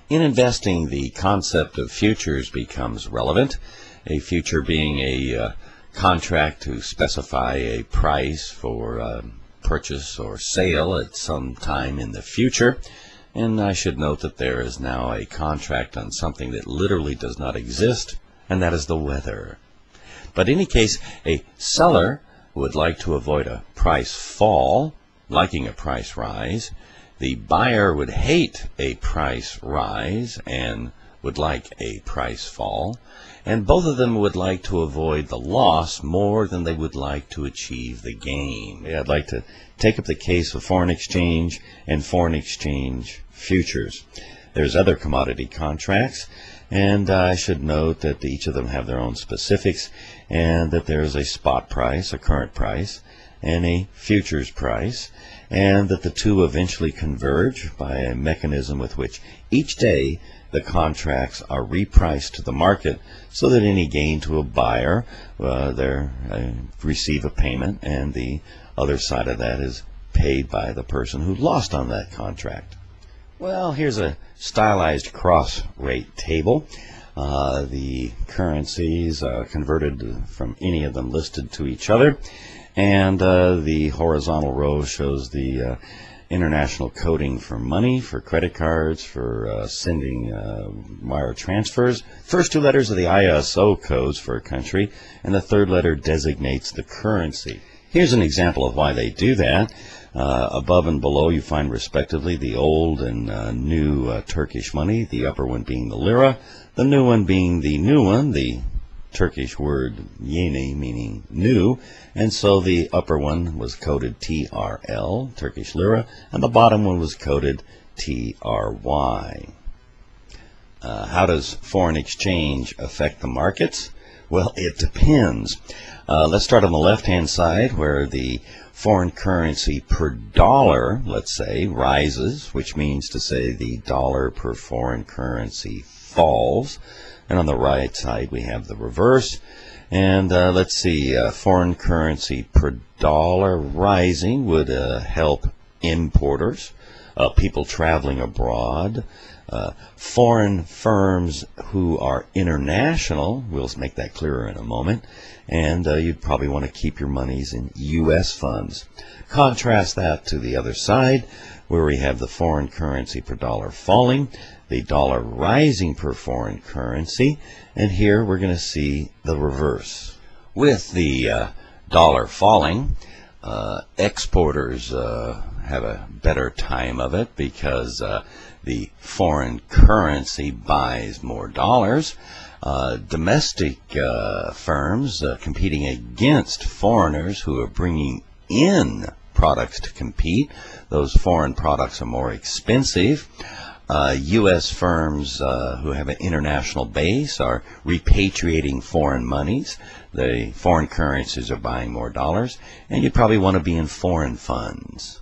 In investing, the concept of futures becomes relevant, a future being a contract to specify a price for purchase or sale at some time in the future. And I should note that there is now a contract on something that literally does not exist, and that is the weather. But in any case, a seller would like to avoid a price fall, liking a price rise. The buyer would hate a price rise and would like a price fall. And both of them would like to avoid the loss more than they would like to achieve the gain. I'd like to take up the case of foreign exchange and foreign exchange futures. There's other commodity contracts, and I should note that each of them have their own specifics, and that there is a spot price, a current price, and a futures price, and that the two eventually converge by a mechanism with which each day the contracts are repriced to the market so that any gain to a buyer, receive a payment, and the other side of that is paid by the person who lost on that contract. Well, here's a stylized cross rate table. The currencies converted from any of them listed to each other, and the horizontal row shows the international coding for money, for credit cards, for sending wire transfers. First two letters are the ISO codes for a country, and the third letter designates the currency. Here's an example of why they do that. Above and below you find respectively the old and new Turkish money, the upper one being the lira, the new one being the new one, the Turkish word yeni meaning new, and so the upper one was coded TRL, Turkish lira, and the bottom one was coded TRY. How does foreign exchange affect the markets? Well, it depends. Let's start on the left-hand side where the foreign currency per dollar, let's say, rises, which means to say the dollar per foreign currency falls. And on the right side we have the reverse. And let's see, foreign currency per dollar rising would help importers, people traveling abroad, foreign firms who are international. We'll make that clearer in a moment. And you'd probably want to keep your monies in U.S. funds. Contrast that to the other side, where we have the foreign currency per dollar falling, the dollar rising per foreign currency, and here we're going to see the reverse. With the dollar falling, exporters have a better time of it because the foreign currency buys more dollars. Domestic firms competing against foreigners who are bringing in products to compete. Those foreign products are more expensive. U.S. firms who have an international base are repatriating foreign monies. The foreign currencies are buying more dollars, and you probably want to be in foreign funds.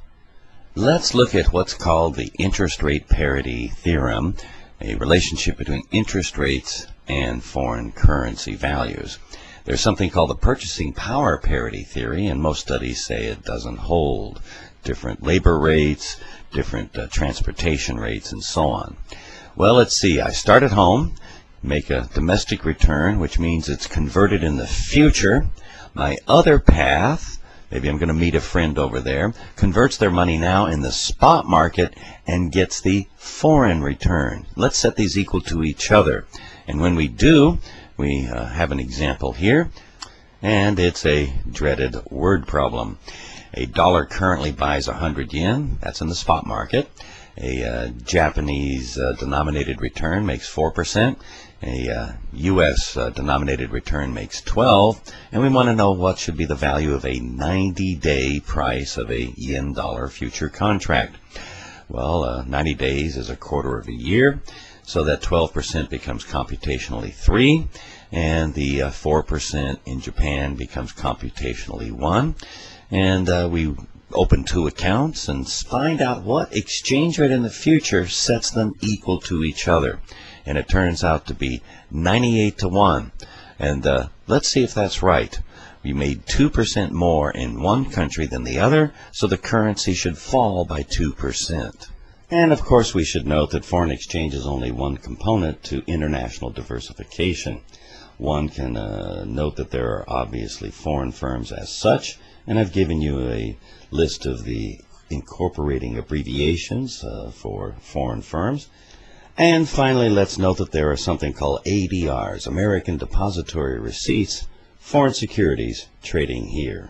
Let's look at what's called the interest rate parity theorem, a relationship between interest rates and foreign currency values. There's something called the purchasing power parity theory, and most studies say it doesn't hold. Different labor rates, different transportation rates, and so on. Well, let's see. I start at home, make a domestic return, which means it's converted in the future. My other path, maybe I'm going to meet a friend over there, converts their money now in the spot market and gets the foreign return. Let's set these equal to each other. And when we do, we have an example here, and it's a dreaded word problem. A dollar currently buys 100 yen. That's in the spot market. A Japanese denominated return makes 4%. A U.S. denominated return makes 12. And we want to know what should be the value of a 90-day price of a yen-dollar future contract. Well, 90 days is a quarter of a year, so that 12% becomes computationally 3, and the 4% in Japan becomes computationally 1. And we open two accounts and find out what exchange rate in the future sets them equal to each other. And it turns out to be 98 to 1. And let's see if that's right. We made 2% more in one country than the other, so the currency should fall by 2%. And of course we should note that foreign exchange is only one component to international diversification. One can note that there are obviously foreign firms as such, and I've given you a list of the incorporating abbreviations for foreign firms. And finally, let's note that there are something called ADRs, American Depository Receipts, foreign securities trading here.